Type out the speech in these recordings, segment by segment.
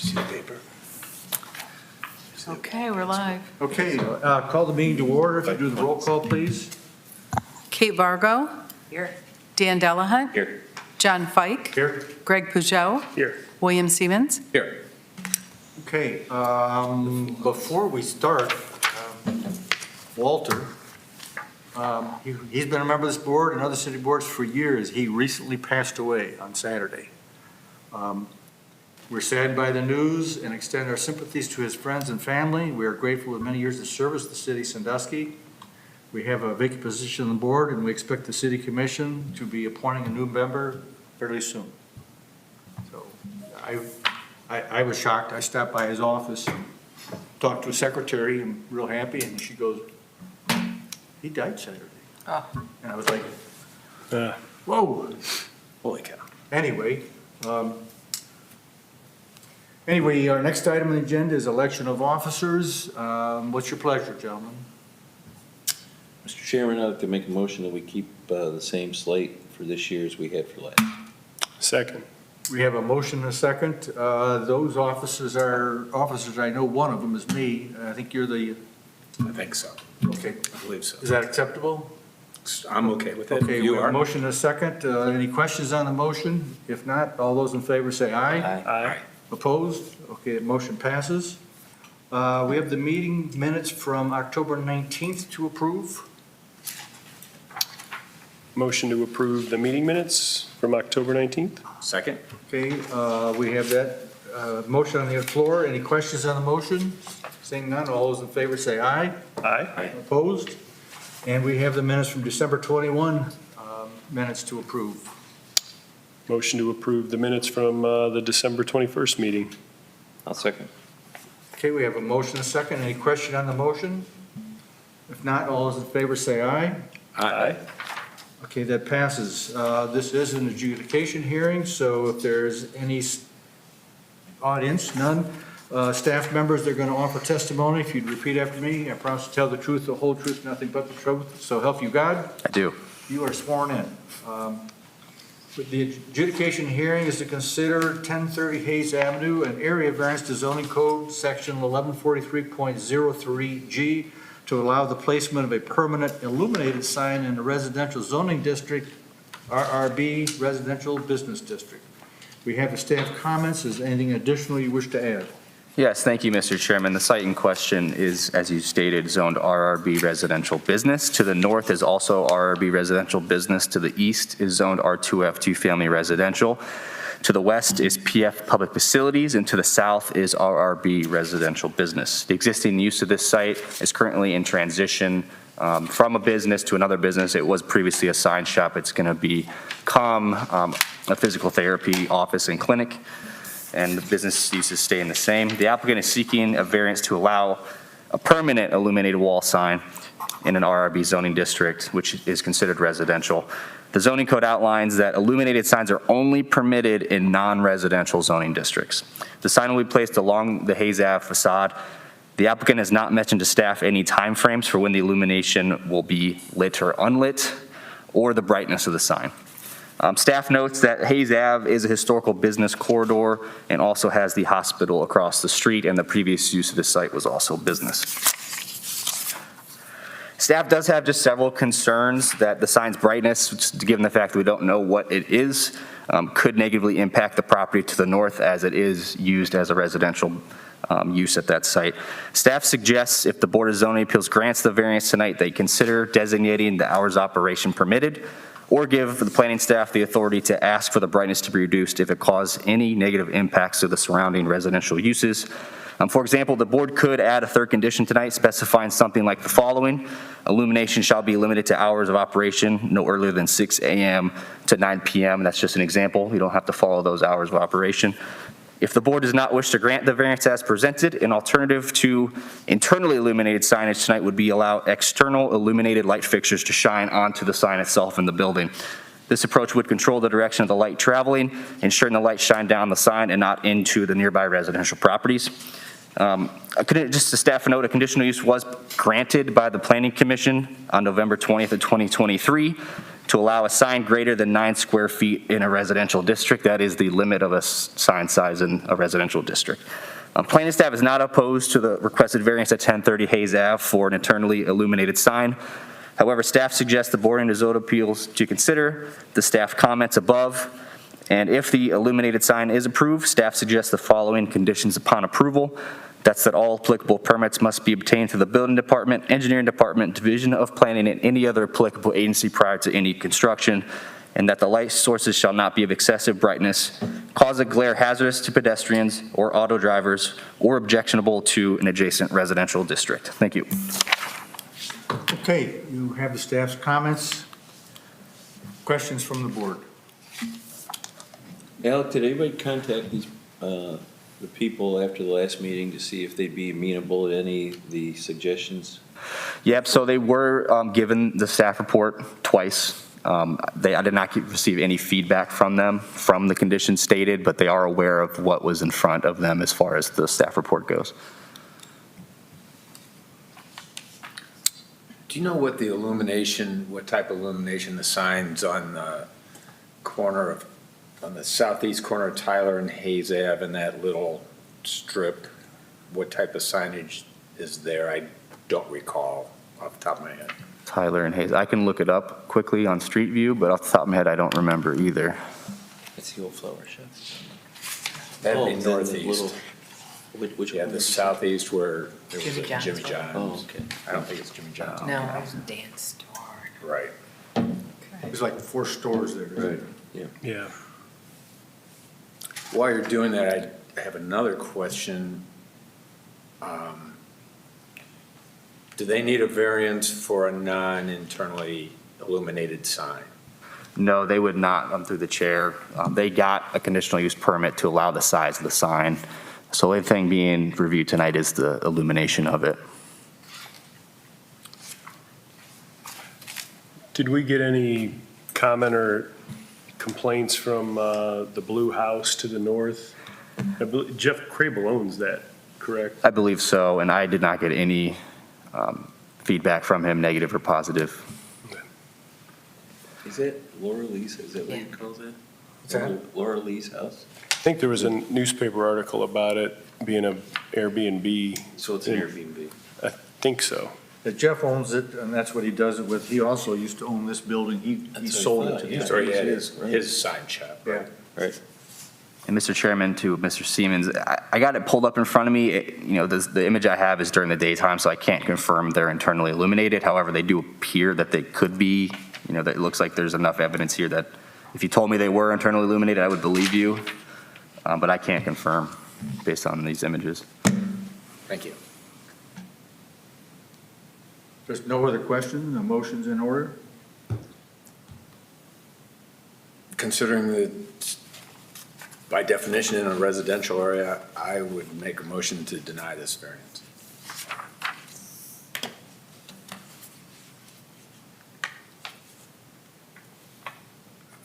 See the paper? Okay, we're live. Okay, call the meeting to order. If you do the roll call, please. Kate Vargo. Here. Dan Delahunt. Here. John Fike. Here. Greg Peugeot. Here. William Siemens. Here. Okay, before we start, Walter, he's been a member of this board and other city boards for years. He recently passed away on Saturday. We're saddened by the news and extend our sympathies to his friends and family. We are grateful for many years of service to the city of Sandusky. We have a vacant position on the board, and we expect the city commission to be appointing a new member fairly soon. So I was shocked. I stopped by his office, talked to his secretary, I'm real happy, and she goes, he died Saturday. Oh. And I was like, whoa. Holy cow. Anyway, our next item on the agenda is election of officers. What's your pleasure, gentlemen? Mr. Chairman, I'd like to make a motion that we keep the same slate for this year as we had for last. Second. We have a motion and a second. Those officers are officers, I know one of them is me. I think you're the, I think so. okay. I believe so. Is that acceptable? I'm okay with it. Okay, we You have a are? motion and a second. Any questions on the motion? If not, all those in favor say aye. Aye. Opposed? Okay, motion passes. We have the meeting minutes from October 19th to approve. Motion to approve the meeting minutes from October 19th? Second. Okay, we have that motion on the floor. Any questions on the motion? Seeing none, all those in favor say aye. Aye. Opposed? And we have the minutes from December 21 minutes to approve. Motion to approve the minutes from the December 21st meeting? I'll second. Okay, we have a motion and a second. Any question on the motion? If not, all those in favor say aye. Aye. Okay, that passes. This is an adjudication hearing, so if there's any audience, none, staff members, they're going to offer testimony. If you'd repeat after me, I promise to tell the truth, the whole truth, nothing but the truth. So help you God. I do. You are sworn in. But the adjudication hearing is to consider 1030 Hayes Avenue, an area variance to zoning code, section 1143.03G, to allow the placement of a permanent illuminated sign in the residential zoning district, RRB Residential Business District. We have the staff comments. Is there anything additional you wish to add? Yes, thank you, Mr. Chairman. The site in question is, as you stated, zoned RRB Residential Business. To the north is also RRB Residential Business. To the east is zoned R2F Two-Family Residential. To the west is PF Public Facilities, and to the south is RRB Residential Business. The existing use of this site is currently in transition from a business to another business. It was previously a sign shop. It's going to become a physical therapy office and clinic, and the business uses staying the same. The applicant is seeking a variance to allow a permanent illuminated wall sign in an RRB zoning district, which is considered residential. The zoning code outlines that illuminated signs are only permitted in non-residential zoning districts. The sign will be placed along the Hayes Ave facade. The applicant has not mentioned to staff any timeframes for when the illumination will be lit or unlit, or the brightness of the sign. Staff notes that Hayes Ave is a historical business corridor and also has the hospital across the street, and the previous use of the site was also business. Staff does have just several concerns that the sign's brightness, given the fact that we don't know what it is, could negatively impact the property to the north as it is used as a residential use at that site. Staff suggests if the Board of Zoning Appeals grants the variance tonight, they consider designating the hours of operation permitted, or give the planning staff the authority to ask for the brightness to be reduced if it caused any negative impacts to the surrounding residential uses. For example, the board could add a third condition tonight specifying something like the following: illumination shall be limited to hours of operation no earlier than 6 a.m. to 9 p.m. That's just an example. You don't have to follow those hours of operation. If the board does not wish to grant the variance as presented, an alternative to internally illuminated signage tonight would be allow external illuminated light fixtures to shine onto the sign itself in the building. This approach would control the direction of the light traveling, ensuring the light shine down the sign and not into the nearby residential properties. Just a staff note, a conditional use was granted by the Planning Commission on November 20th of 2023 to allow a sign greater than 9 square feet in a residential district. That is the limit of a sign size in a residential district. Planning staff is not opposed to the requested variance at 1030 Hayes Ave for an internally illuminated sign. However, staff suggests the Board of Zoning Appeals to consider the staff comments above, and if the illuminated sign is approved, staff suggests the following conditions upon approval. That's that all applicable permits must be obtained through the Building Department, Engineering Department, Division of Planning, and any other applicable agency prior to any construction, and that the light sources shall not be of excessive brightness, cause a glare hazardous to pedestrians or auto drivers, or objectionable to an adjacent residential district. Thank you. Okay, you have the staff's comments. Questions from the board? Alec, did anybody contact these, the people after the last meeting to see if they'd be amenable to any of the suggestions? Yep, so they were given the staff report twice. I did not receive any feedback from them from the conditions stated, but they are aware of what was in front of them as far as the staff report goes. Do you know what the illumination, what type of illumination the signs on the corner of, on the southeast corner of Tyler and Hayes Ave and that little strip, what type of signage is there? I don't recall off the top of my head. Tyler and Hayes. I can look it up quickly on Street View, but off the top of my head, I don't remember either. It's the old flower shop. That'd be Oh, the northeast. little- Which Yeah, one? the southeast where there was Jimmy a John's Jimmy one. John's. Oh, okay. I don't think it's Jimmy John's. No, it was a dance store. Right. There's like 4 stores there. isn't there? Yeah. While you're doing that, I have another question. Do they need a variance for a non-internally illuminated sign? No, they would not through the chair. They got a conditional use permit to allow the size of the sign. So the only thing being reviewed tonight is the illumination of it. Did we get any comment or complaints from the Blue House to the north? Jeff Crable owns that, correct? I believe so, and I did not get any feedback from him, negative or positive. Is that Laura Lee's, is that what he Yeah. calls it? What's that? Laura Lee's house? I think there was a newspaper article about it being a Airbnb. So it's an Yeah. Airbnb. I think so. That Jeff owns it, and that's what he does it with. He also used to own this building. He That's what I sold it thought, to yeah. the. So he had Right. his sign shop, right? Yeah. Right. And Mr. Chairman, to Mr. Siemens, I got it pulled up in front of me. The image I have is during the daytime, so I can't confirm they're internally illuminated. However, they do appear that they could be, that it looks like there's enough evidence here that if you told me they were internally illuminated, I would believe you. But I can't confirm based on these images. Thank you. There's no other questions, no motions in order? Considering that by definition in a residential area, I would make a motion to deny this variance.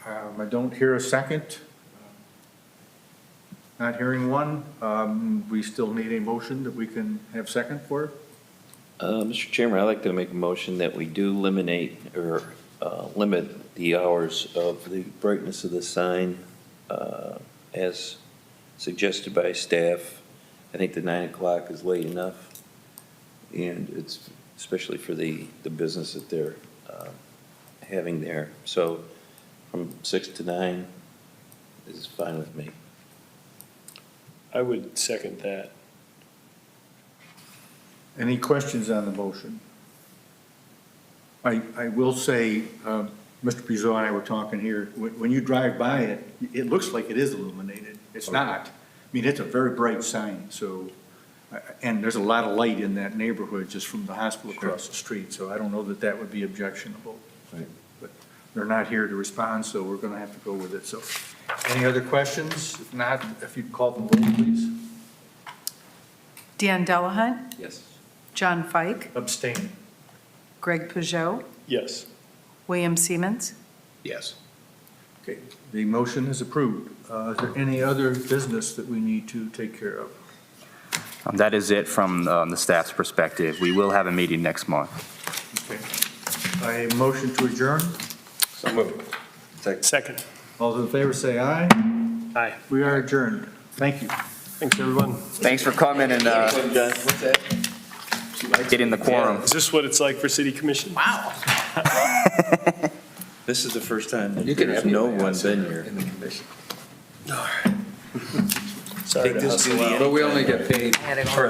I don't hear a second. Not hearing one. We still need a motion that we can have second for. Mr. Chairman, I'd like to make a motion that we do eliminate or limit the hours of the brightness of the sign as suggested by staff. I think the 9 o'clock is late enough, and it's especially for the business that they're having there. So from 6 to 9 is fine with me. I would second that. Any questions on the motion? I will say, Mr. Pizzo and I were talking here, when you drive by it, it looks like it is illuminated. It's not. I mean, it's a very bright sign, so, and there's a lot of light in that neighborhood just from the hospital across the street, so I don't know that that would be objectionable. Right. But they're not here to respond, so we're gonna have to go with it, so. Any other questions? If not, if you'd call the roll, please. Dan Delahunt, Yes. John Fike, Abstain. Greg Peugeot, Yes. William Siemens. Yes. Okay, the motion is approved. Is there any other business that we need to take care of? That is it from the staff's perspective. We will have a meeting next month. Okay. A motion to adjourn? So moved. Second. All those in favor say aye. Aye. We are adjourned. Thank you. Thanks, everyone. Thanks for coming and getting the quorum. Is this what it's like for city commission? Wow. This is the first time that You can there's have no me one answer been here. in the commission. Sorry to Take this hustle duty out. But we only get paid I had to go for